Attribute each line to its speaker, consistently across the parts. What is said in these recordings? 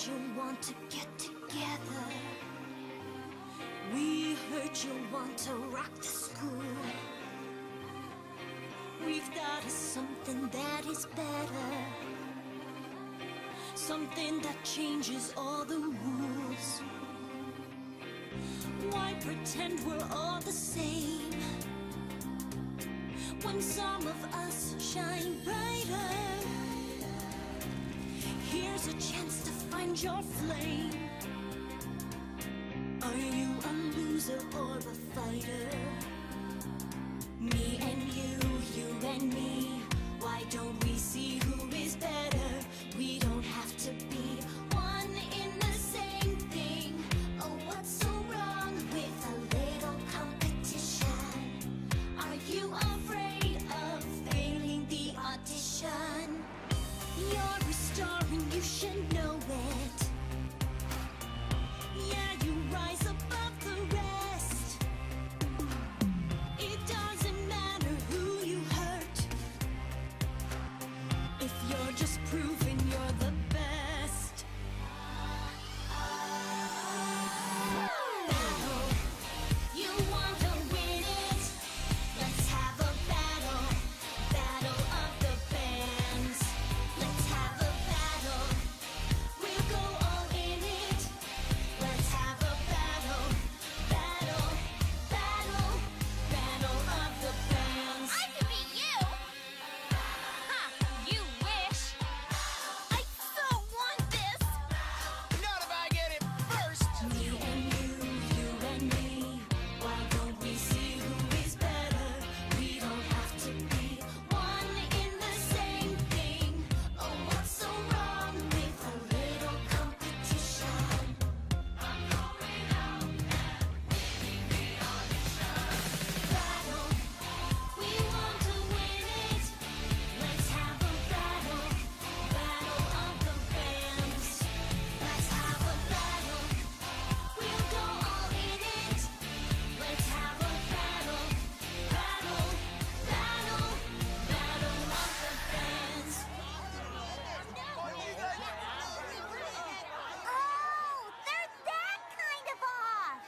Speaker 1: you want to get together. We heard you want to rock the school. We've got something that is better, something that changes all the rules. Why pretend we're all the same when some of us shine brighter? Here's a chance to find your flame. Are you a loser or a fighter? Me and you and me. Why don't we see who is better? We don't have to be one in the same thing. Oh, what's so wrong with a little competition? Are you afraid of failing the audition? You're a star and you should know it. Yeah, you rise above the rest. It doesn't matter who you hurt if you're just proving you're the best. Battle, you want to win it? Let's have a battle, battle of the bands. Let's have a battle, we'll go all in it. Let's have a battle, battle, battle, battle of the bands.
Speaker 2: I could be you! Ha! You wish! I so want this!
Speaker 3: Not if I get it first!
Speaker 1: Me and you and me. Why don't we see who is better? We don't have to be one in the same thing. Oh, what's so wrong with a little competition? I'm going out and winning the audition. Battle, we want to win it. Let's have a battle, battle of the bands. Let's have a battle, we'll go all in it. Let's have a battle, battle, battle, battle of the bands.
Speaker 2: Oh, they're that kind of off!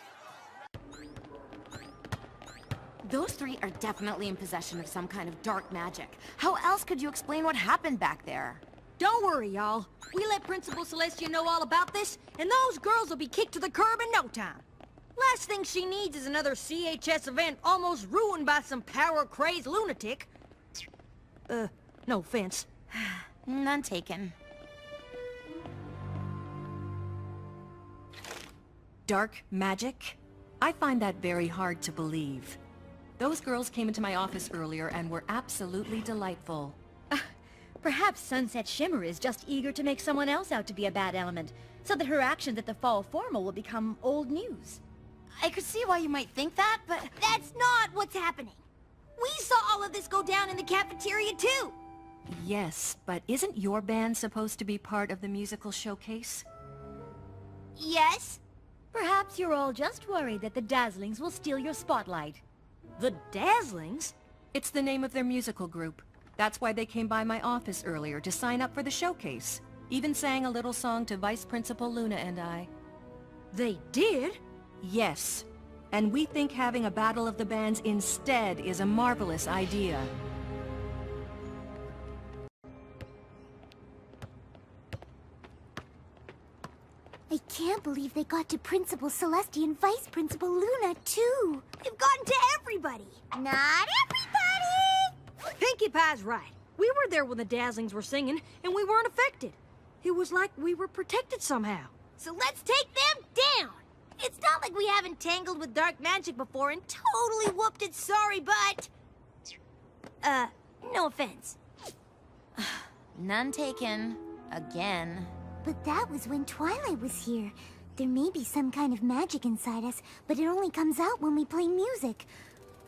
Speaker 4: Those three are definitely in possession of some kind of dark magic. How else could you explain what happened back there?
Speaker 5: Don't worry, y'all. We let Principal Celestia know all about this, and those girls will be kicked to the curb in no time. Last thing she needs is another CHS event almost ruined by some power-crazed lunatic. No offense.
Speaker 4: None taken.
Speaker 6: Dark magic? I find that very hard to believe. Those girls came into my office earlier and were absolutely delightful.
Speaker 7: Perhaps Sunset Shimmer is just eager to make someone else out to be a bad element, so that her actions at the Fall Formal will become old news.
Speaker 4: I could see why you might think that, but...
Speaker 2: That's not what's happening. We saw all of this go down in the cafeteria, too.
Speaker 6: Yes, but isn't your band supposed to be part of the musical showcase?
Speaker 2: Yes?
Speaker 7: Perhaps you're all just worried that the Dazzlings will steal your spotlight.
Speaker 5: The Dazzlings?
Speaker 6: It's the name of their musical group. That's why they came by my office earlier to sign up for the showcase. Even sang a little song to Vice Principal Luna and I.
Speaker 5: They did?
Speaker 6: Yes. And we think having a battle of the bands instead is a marvelous idea.
Speaker 2: I can't believe they got to Principal Celestia and Vice Principal Luna, too. They've gotten to everybody. Not everybody!
Speaker 5: Pinkie Pie's right. We were there when the Dazzlings were singing, and we weren't affected. It was like we were protected somehow.
Speaker 2: So let's take them down. It's not like we haven't tangled with dark magic before and totally whooped its sorry butt. No offense.
Speaker 4: None taken. Again.
Speaker 2: But that was when Twilight was here. There may be some kind of magic inside us, but it only comes out when we play music.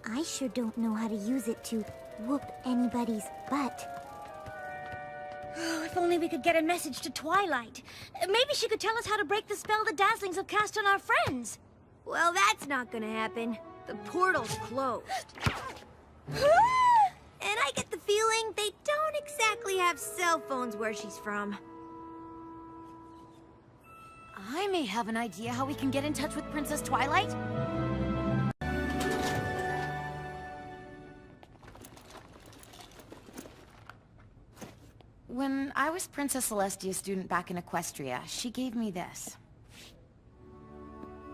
Speaker 2: I sure don't know how to use it to whoop anybody's butt.
Speaker 7: Oh, if only we could get a message to Twilight. Maybe she could tell us how to break the spell the Dazzlings have cast on our friends.
Speaker 2: Well, that's not gonna happen. The portal's closed. And I get the feeling they don't exactly have cell phones where she's from.
Speaker 4: I may have an idea how we can get in touch with Princess Twilight. When I was Princess Celestia's student back in Equestria, she gave me this.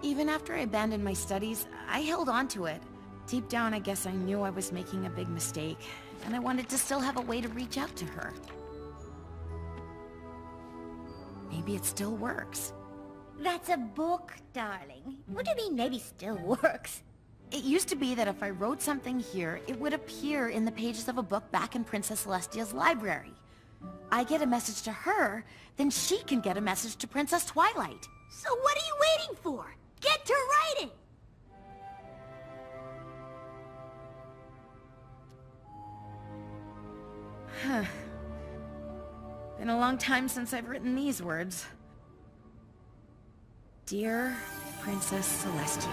Speaker 4: Even after I abandoned my studies, I held on to it. Deep down, I guess I knew I was making a big mistake, and I wanted to still have a way to reach out to her. Maybe it still works.
Speaker 7: That's a book, darling. What do you mean maybe still works?
Speaker 4: It used to be that if I wrote something here, it would appear in the pages of a book back in Princess Celestia's library. I get a message to her, then she can get a message to Princess Twilight.
Speaker 5: So what are you waiting for? Get to writing!
Speaker 4: Been a long time since I've written these words. Dear Princess Celestia.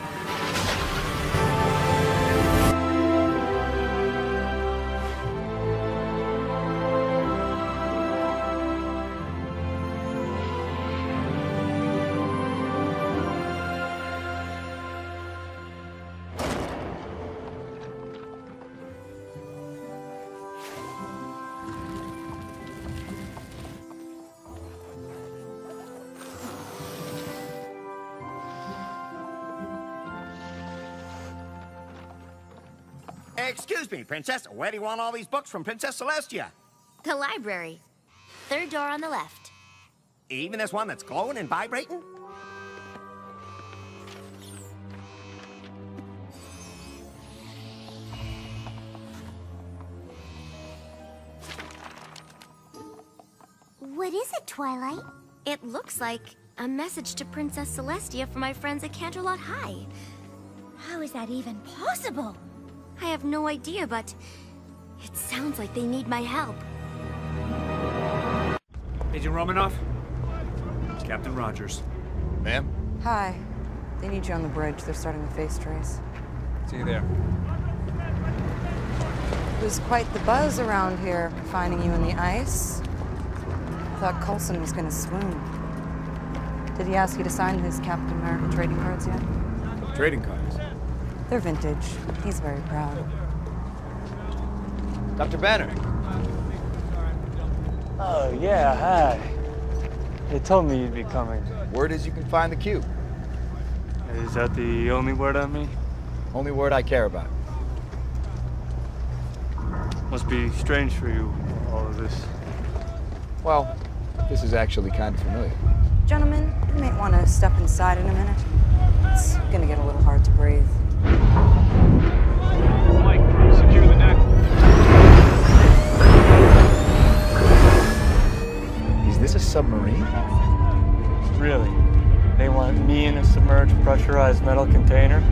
Speaker 3: Excuse me, Princess. Where do you want all these books from Princess Celestia?
Speaker 2: The library. Third door on the left.
Speaker 3: Even this one that's glowing and vibrating?
Speaker 2: What is it, Twilight?
Speaker 8: It looks like a message to Princess Celestia from my friends at Canterlot High.
Speaker 7: How is that even possible?
Speaker 8: I have no idea, but it sounds like they need my help.
Speaker 9: Agent Romanoff? It's Captain Rogers.
Speaker 10: Ma'am?
Speaker 11: Hi. They need you on the bridge. They're starting the face trace.
Speaker 9: See you there.
Speaker 11: It was quite the buzz around here, finding you in the ice. Thought Coulson was gonna swoon. Did he ask you to sign his Captain America trading cards yet?
Speaker 9: Trading cards?
Speaker 11: They're vintage. He's very proud.
Speaker 10: Dr. Banner.
Speaker 12: Oh, yeah, hi. They told me you'd be coming.
Speaker 10: Word is you can find the cube.
Speaker 12: Is that the only word on me?
Speaker 10: Only word I care about.
Speaker 12: Must be strange for you, all of this.
Speaker 10: Well, this is actually kind of familiar.
Speaker 11: Gentlemen, you may want to step inside in a minute. It's gonna get a little hard to breathe.
Speaker 12: Mike, secure the neck.
Speaker 10: Is this a submarine?
Speaker 12: Really? They want me in a submerged, pressurized metal container?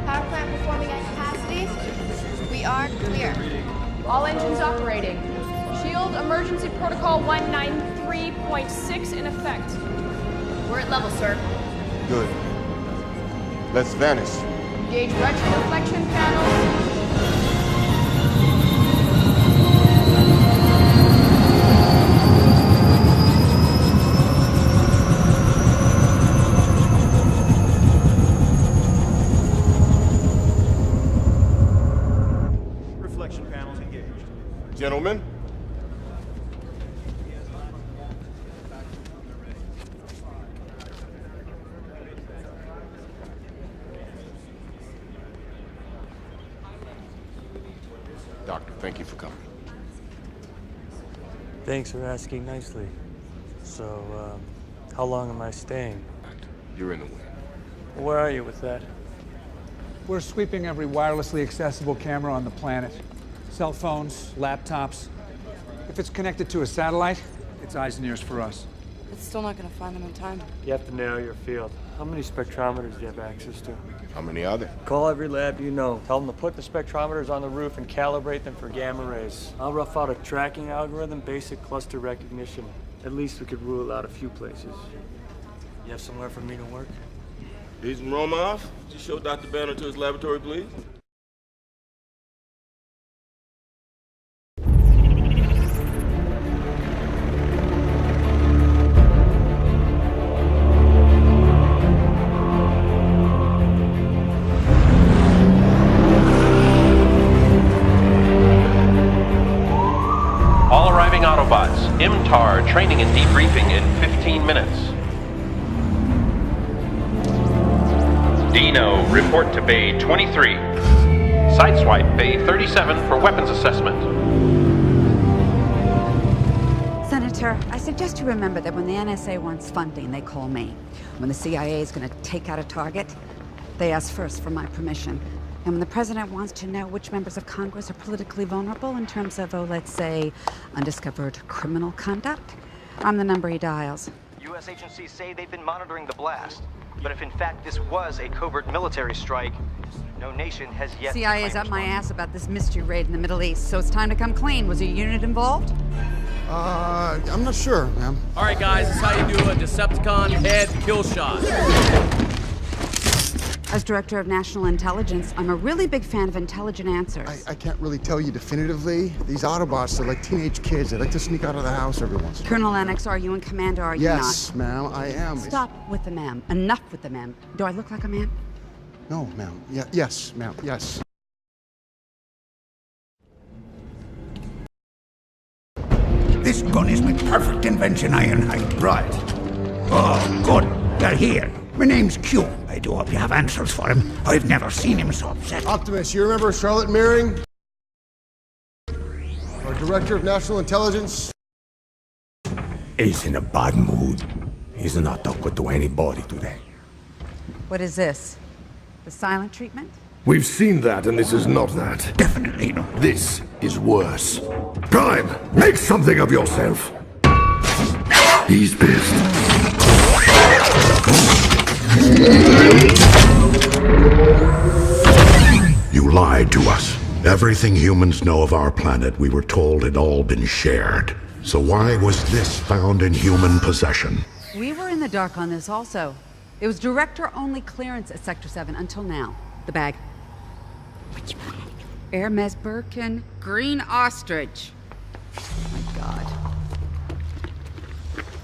Speaker 13: Power plant performing at capacity. We are clear. All engines operating. Shield Emergency Protocol 193.6 in effect. We're at level, sir.
Speaker 14: Good. Let's vanish.
Speaker 13: Engage retro reflection panels.
Speaker 14: Doctor. Thank you for coming.
Speaker 12: Thanks for asking nicely. So, how long am I staying?
Speaker 14: You're in the way.
Speaker 12: Where are you with that?
Speaker 15: We're sweeping every wirelessly accessible camera on the planet. Cell phones, laptops. If it's connected to a satellite, it's eyes and ears for us.
Speaker 11: It's still not gonna find them in time.
Speaker 12: You have to narrow your field. How many spectrometers do you have access to?
Speaker 14: How many are there?
Speaker 12: Call every lab you know. Tell them to put the spectrometers on the roof and calibrate them for gamma rays. I'll rough out a tracking algorithm, basic cluster recognition. At least we could rule out a few places. You have somewhere for me to work?
Speaker 16: Agent Romanov, just show Dr. Banner to his laboratory, please.
Speaker 17: All arriving Autobots. MTAR training and debriefing in 15 minutes. Dino, report to Bay 23. Sideswipe Bay 37 for weapons assessment.
Speaker 18: Senator, I suggest you remember that when the NSA wants funding, they call me. When the CIA is going to take out a target, they ask first for my permission. And when the president wants to know which members of Congress are politically vulnerable in terms of, let's say, undiscovered criminal conduct, I'm the number he dials.
Speaker 19: U.S. agencies say they've been monitoring the blast. But if in fact this was a covert military strike, no nation has yet...
Speaker 18: CIA's up my ass about this mystery raid in the Middle East, so it's time to come clean. Was a unit involved?
Speaker 14: I'm not sure, ma'am.
Speaker 20: All right, guys, this is how you do a Decepticon head kill shot.
Speaker 18: As Director of National Intelligence, I'm a really big fan of intelligent answers.
Speaker 14: I can't really tell you definitively. These Autobots are like teenage kids. They like to sneak out of the house every once in a while.
Speaker 18: Colonel Lennox, are you in command or are you not?
Speaker 14: Yes, ma'am, I am.
Speaker 18: Stop with the ma'am. Enough with the ma'am. Do I look like a man?
Speaker 14: No, ma'am. Yes, ma'am. Yes.
Speaker 21: This gun is my perfect invention, Ironhide. Right. Oh, good. They're here. My name's Q. I do hope you have answers for him. I've never seen him so upset.
Speaker 14: Optimus, you remember Charlotte Meering? Our Director of National Intelligence?
Speaker 21: He's in a bad mood. He's not talking to anybody today.
Speaker 18: What is this? The silent treatment?
Speaker 22: We've seen that, and this is not that.
Speaker 21: Definitely not.
Speaker 22: This is worse. Prime, make something of yourself. He's pissed. You lied to us. Everything humans know of our planet, we were told had all been shared. So why was this found in human possession?
Speaker 18: We were in the dark on this also. It was director-only clearance at Sector 7 until now. The bag. Which bag? Hermes Birkin, green ostrich. Oh my God.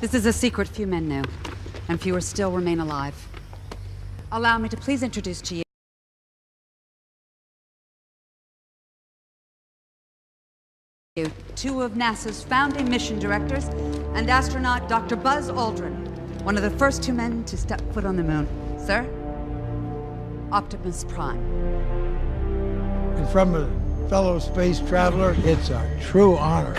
Speaker 18: This is a secret few men knew, and fewer still remain alive. Allow me to please introduce to you two of NASA's founding mission directors and astronaut Dr. Buzz Aldrin, one of the first two men to step foot on the moon. Sir, Optimus Prime.
Speaker 23: And from a fellow space traveler, it's a true honor.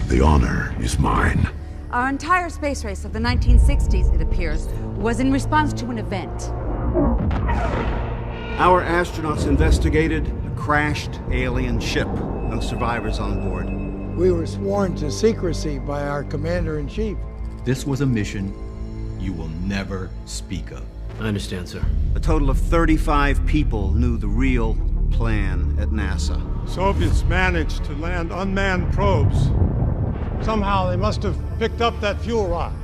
Speaker 22: The honor is mine.
Speaker 18: Our entire space race of the 1960s, it appears, was in response to an event.
Speaker 24: Our astronauts investigated a crashed alien ship. No survivors on board.
Speaker 23: We were sworn to secrecy by our commander-in-chief.
Speaker 25: This was a mission you will never speak of.
Speaker 26: I understand, sir.
Speaker 24: A total of 35 people knew the real plan at NASA.
Speaker 27: Soviets managed to land unmanned probes. Somehow they must have picked up that fuel rod.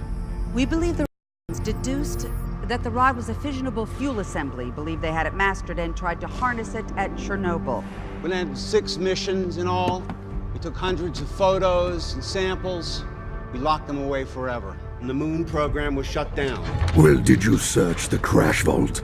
Speaker 18: We believe the Russians deduced that the rod was a fissionable fuel assembly, believed they had it mastered and tried to harness it at Chernobyl.
Speaker 28: We landed 6 missions in all. We took hundreds of photos and samples. We locked them away forever.
Speaker 24: And the moon program was shut down.
Speaker 22: Well, did you search the crash vault?